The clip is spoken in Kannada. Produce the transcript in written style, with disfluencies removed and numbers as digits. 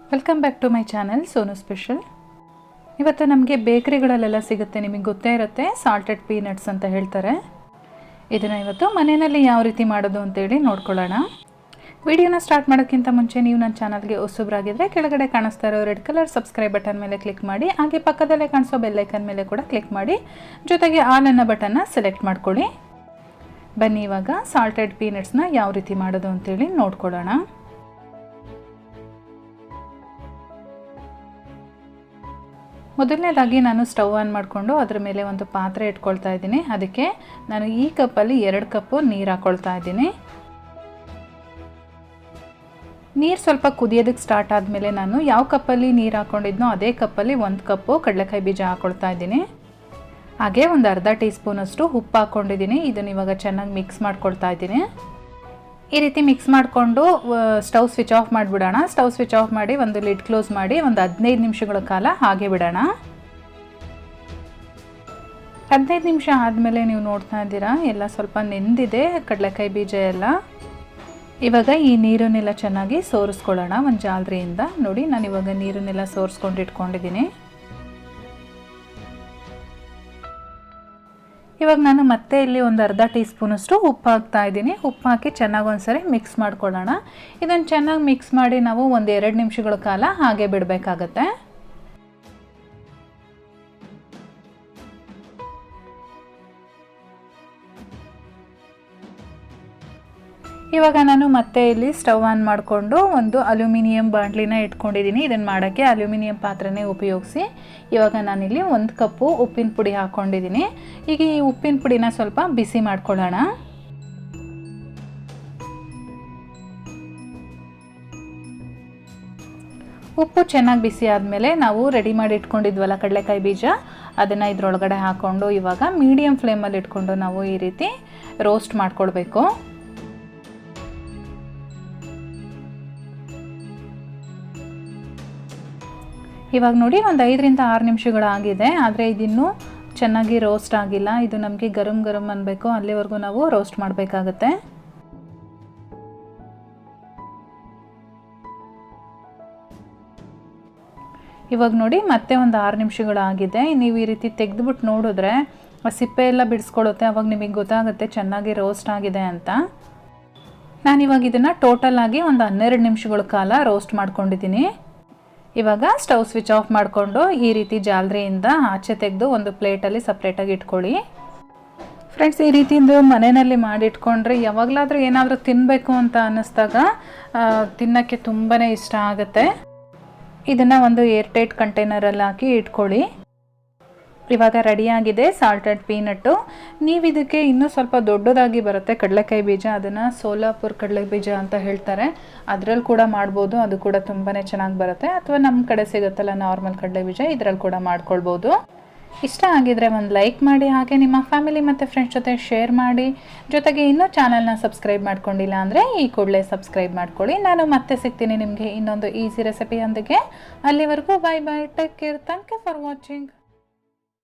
Welcome back to my channel Sonu special. ಇವತ್ತು ನಮಗೆ ಬೇಕರಿಗಳಲ್ಲೆಲ್ಲ ಸಿಗುತ್ತೆ, ನಿಮಗೆ ಗೊತ್ತೇ ಇರುತ್ತೆ, ಸಾಲ್ಟೆಡ್ ಪೀನಟ್ಸ್ ಅಂತ ಹೇಳ್ತಾರೆ. ಇದನ್ನು ಇವತ್ತು ಮನೆಯಲ್ಲಿ ಯಾವ ರೀತಿ ಮಾಡೋದು ಅಂತೇಳಿ ನೋಡ್ಕೊಳ್ಳೋಣ. ವಿಡಿಯೋನ ಸ್ಟಾರ್ಟ್ ಮಾಡೋಕ್ಕಿಂತ ಮುಂಚೆ ನೀವು ನನ್ನ ಚಾನಲ್ಗೆ ಹೊಸಬರಾಗಿದ್ದರೆ ಕೆಳಗಡೆ ಕಾಣಿಸ್ತಾ ಇರೋ ರೆಡ್ ಕಲರ್ ಸಬ್ಸ್ಕ್ರೈಬ್ ಬಟನ್ ಮೇಲೆ ಕ್ಲಿಕ್ ಮಾಡಿ, ಹಾಗೆ ಪಕ್ಕದಲ್ಲೇ ಕಾಣಿಸೋ ಬೆಲ್ ಐಕನ್ ಮೇಲೆ ಕೂಡ ಕ್ಲಿಕ್ ಮಾಡಿ, ಜೊತೆಗೆ ಆಲ್ ಅನ್ನೋ ಬಟನ್ನ ಸೆಲೆಕ್ಟ್ ಮಾಡ್ಕೊಳ್ಳಿ. ಬನ್ನಿ ಇವಾಗ ಸಾಲ್ಟೆಡ್ ಪೀನಟ್ಸ್ನ ಯಾವ ರೀತಿ ಮಾಡೋದು ಅಂತೇಳಿ ನೋಡ್ಕೊಳ್ಳೋಣ. ಮೊದಲನೇದಾಗಿ ನಾನು ಸ್ಟವ್ ಆನ್ ಮಾಡಿಕೊಂಡು ಅದರ ಮೇಲೆ ಒಂದು ಪಾತ್ರೆ ಇಟ್ಕೊಳ್ತಾ ಇದ್ದೀನಿ. ಅದಕ್ಕೆ ನಾನು ಈ ಕಪ್ಪಲ್ಲಿ 2 ಕಪ್ಪು ನೀರು ಹಾಕ್ಕೊಳ್ತಾ ಇದ್ದೀನಿ. ನೀರು ಸ್ವಲ್ಪ ಕುದಿಯೋದಕ್ಕೆ ಸ್ಟಾರ್ಟ್ ಆದಮೇಲೆ ನಾನು ಯಾವ ಕಪ್ಪಲ್ಲಿ ನೀರು ಹಾಕ್ಕೊಂಡಿದ್ನೋ ಅದೇ ಕಪ್ಪಲ್ಲಿ 1 ಕಪ್ಪು ಕಡಲೆಕಾಯಿ ಬೀಜ ಹಾಕ್ಕೊಳ್ತಾ ಇದ್ದೀನಿ. ಹಾಗೆ ಒಂದು ಅರ್ಧ ಟೀ ಸ್ಪೂನಷ್ಟು ಉಪ್ಪು ಹಾಕ್ಕೊಂಡಿದ್ದೀನಿ. ಇದನ್ನು ಇವಾಗ ಚೆನ್ನಾಗಿ ಮಿಕ್ಸ್ ಮಾಡ್ಕೊಳ್ತಾ ಇದ್ದೀನಿ. ಈ ರೀತಿ ಮಿಕ್ಸ್ ಮಾಡಿಕೊಂಡು ಸ್ಟವ್ ಸ್ವಿಚ್ ಆಫ್ ಮಾಡಿಬಿಡೋಣ. ಸ್ಟವ್ ಸ್ವಿಚ್ ಆಫ್ ಮಾಡಿ ಒಂದು ಲಿಡ್ ಕ್ಲೋಸ್ ಮಾಡಿ ಒಂದು 15 ನಿಮಿಷಗಳ ಕಾಲ ಹಾಗೆ ಬಿಡೋಣ. 15 ನಿಮಿಷ ಆದಮೇಲೆ ನೀವು ನೋಡ್ತಾ ಇದ್ದೀರಾ, ಎಲ್ಲ ಸ್ವಲ್ಪ ನೆಂದಿದೆ ಕಡಲೆಕಾಯಿ ಬೀಜ ಎಲ್ಲ. ಇವಾಗ ಈ ನೀರನ್ನೆಲ್ಲ ಚೆನ್ನಾಗಿ ಸೋರಿಸ್ಕೊಳ್ಳೋಣ ಒಂದು ಜಾಲರಿಯಿಂದ. ನೋಡಿ, ನಾನು ಇವಾಗ ನೀರನ್ನೆಲ್ಲ ಸೋರಿಸ್ಕೊಂಡು ಇಟ್ಕೊಂಡಿದ್ದೀನಿ. ಇವಾಗ ನಾನು ಮತ್ತೆ ಇಲ್ಲಿ ಒಂದು ಅರ್ಧ ಟೀ ಸ್ಪೂನಷ್ಟು ಉಪ್ಪು ಹಾಕ್ತಾ ಇದ್ದೀನಿ. ಉಪ್ಪು ಹಾಕಿ ಚೆನ್ನಾಗಿ ಒಂದ್ಸರಿ ಮಿಕ್ಸ್ ಮಾಡ್ಕೊಳ್ಳೋಣ. ಇದನ್ನು ಚೆನ್ನಾಗಿ ಮಿಕ್ಸ್ ಮಾಡಿ ನಾವು ಒಂದು 2 ನಿಮಿಷಗಳ ಕಾಲ ಹಾಗೆ ಬಿಡಬೇಕಾಗತ್ತೆ. ಇವಾಗ ನಾನು ಮತ್ತೆ ಇಲ್ಲಿ ಸ್ಟವ್ ಆನ್ ಮಾಡಿಕೊಂಡು ಒಂದು ಅಲ್ಯೂಮಿನಿಯಂ ಬಾಣಲಿನ ಇಟ್ಕೊಂಡಿದ್ದೀನಿ. ಇದನ್ನು ಮಾಡೋಕ್ಕೆ ಅಲ್ಯೂಮಿನಿಯಂ ಪಾತ್ರೆನೇ ಉಪಯೋಗಿಸಿ. ಇವಾಗ ನಾನಿಲ್ಲಿ 1 ಕಪ್ಪು ಉಪ್ಪಿನ ಪುಡಿ ಹಾಕ್ಕೊಂಡಿದ್ದೀನಿ. ಈಗ ಈ ಉಪ್ಪಿನ ಪುಡಿನ ಸ್ವಲ್ಪ ಬಿಸಿ ಮಾಡ್ಕೊಳ್ಳೋಣ. ಉಪ್ಪು ಚೆನ್ನಾಗಿ ಬಿಸಿ ಆದಮೇಲೆ ನಾವು ರೆಡಿ ಮಾಡಿ ಇಟ್ಕೊಂಡಿದ್ವಲ್ಲ ಕಡಲೆಕಾಯಿ ಬೀಜ, ಅದನ್ನು ಇದರೊಳಗಡೆ ಹಾಕ್ಕೊಂಡು ಇವಾಗ ಮೀಡಿಯಮ್ ಫ್ಲೇಮಲ್ಲಿ ಇಟ್ಕೊಂಡು ನಾವು ಈ ರೀತಿ ರೋಸ್ಟ್ ಮಾಡ್ಕೊಳ್ಬೇಕು. ಇವಾಗ ನೋಡಿ, ಒಂದು 5 ರಿಂದ 6 ನಿಮಿಷಗಳಾಗಿದೆ, ಆದರೆ ಇದಿನ್ನೂ ಚೆನ್ನಾಗಿ ರೋಸ್ಟ್ ಆಗಿಲ್ಲ. ಇದು ನಮಗೆ ಗರಂ ಗರಂ ಅನ್ನಬೇಕು, ಅಲ್ಲಿವರೆಗೂ ನಾವು ರೋಸ್ಟ್ ಮಾಡಬೇಕಾಗತ್ತೆ. ಇವಾಗ ನೋಡಿ, ಮತ್ತೆ ಒಂದು 6 ನಿಮಿಷಗಳಾಗಿದೆ. ನೀವು ಈ ರೀತಿ ತೆಗೆದುಬಿಟ್ಟು ನೋಡಿದ್ರೆ ಆ ಸಿಪ್ಪೆ ಎಲ್ಲ ಬಿಡಿಸ್ಕೊಳ್ಳುತ್ತೆ. ಅವಾಗ ನಿಮಗೆ ಗೊತ್ತಾಗುತ್ತೆ ಚೆನ್ನಾಗಿ ರೋಸ್ಟ್ ಆಗಿದೆ ಅಂತ. ನಾನಿವಾಗ ಇದನ್ನು ಟೋಟಲ್ ಆಗಿ ಒಂದು 12 ನಿಮಿಷಗಳ ಕಾಲ ರೋಸ್ಟ್ ಮಾಡ್ಕೊಂಡಿದ್ದೀನಿ. ಇವಾಗ ಸ್ಟವ್ ಸ್ವಿಚ್ ಆಫ್ ಮಾಡಿಕೊಂಡು ಈ ರೀತಿ ಜಾಲರಿಯಿಂದ ಆಚೆ ತೆಗೆದು ಒಂದು ಪ್ಲೇಟಲ್ಲಿ ಸಪ್ರೇಟಾಗಿ ಇಟ್ಕೊಳ್ಳಿ. ಫ್ರೆಂಡ್ಸ್, ಈ ರೀತಿಯಿಂದ ಮನೆಯಲ್ಲಿ ಮಾಡಿಟ್ಕೊಂಡ್ರೆ ಯಾವಾಗಲಾದರೂ ಏನಾದರೂ ತಿನ್ನಬೇಕು ಅಂತ ಅನ್ನಿಸ್ದಾಗ ತಿನ್ನೋಕ್ಕೆ ತುಂಬಾ ಇಷ್ಟ ಆಗುತ್ತೆ. ಇದನ್ನು ಒಂದು ಏರ್ಟೈಟ್ ಕಂಟೈನರಲ್ಲಿ ಹಾಕಿ ಇಟ್ಕೊಳ್ಳಿ. ಇವಾಗ ರೆಡಿಯಾಗಿದೆ ಸಾಲ್ಟೆಡ್ ಪೀನಟ್ಟು. ನೀವು ಇದಕ್ಕೆ ಇನ್ನೂ ಸ್ವಲ್ಪ ದೊಡ್ಡದಾಗಿ ಬರುತ್ತೆ ಕಡಲೆಕಾಯಿ ಬೀಜ, ಅದನ್ನು ಸೋಲಾಪುರ್ ಕಡಲೆ ಬೀಜ ಅಂತ ಹೇಳ್ತಾರೆ. ಅದರಲ್ಲಿ ಕೂಡ ಮಾಡ್ಬೋದು, ಅದು ಕೂಡ ತುಂಬಾ ಚೆನ್ನಾಗಿ ಬರುತ್ತೆ. ಅಥವಾ ನಮ್ಮ ಕಡೆ ಸಿಗುತ್ತಲ್ಲ ನಾರ್ಮಲ್ ಕಡಲೆ ಬೀಜ, ಇದರಲ್ಲಿ ಕೂಡ ಮಾಡ್ಕೊಳ್ಬೋದು. ಇಷ್ಟ ಆಗಿದ್ರೆ ಒಂದು ಲೈಕ್ ಮಾಡಿ, ಹಾಗೆ ನಿಮ್ಮ ಫ್ಯಾಮಿಲಿ ಮತ್ತು ಫ್ರೆಂಡ್ಸ್ ಜೊತೆ ಶೇರ್ ಮಾಡಿ. ಜೊತೆಗೆ ಇನ್ನೂ ಚಾನಲ್ನ ಸಬ್ಸ್ಕ್ರೈಬ್ ಮಾಡ್ಕೊಂಡಿಲ್ಲ ಅಂದರೆ ಈ ಕೂಡಲೇ ಸಬ್ಸ್ಕ್ರೈಬ್ ಮಾಡ್ಕೊಳ್ಳಿ. ನಾನು ಮತ್ತೆ ಸಿಗ್ತೀನಿ ನಿಮಗೆ ಇನ್ನೊಂದು ಈಸಿ ರೆಸಿಪಿಯೊಂದಿಗೆ. ಅಲ್ಲಿವರೆಗೂ bye bye, take care, thank you for watching.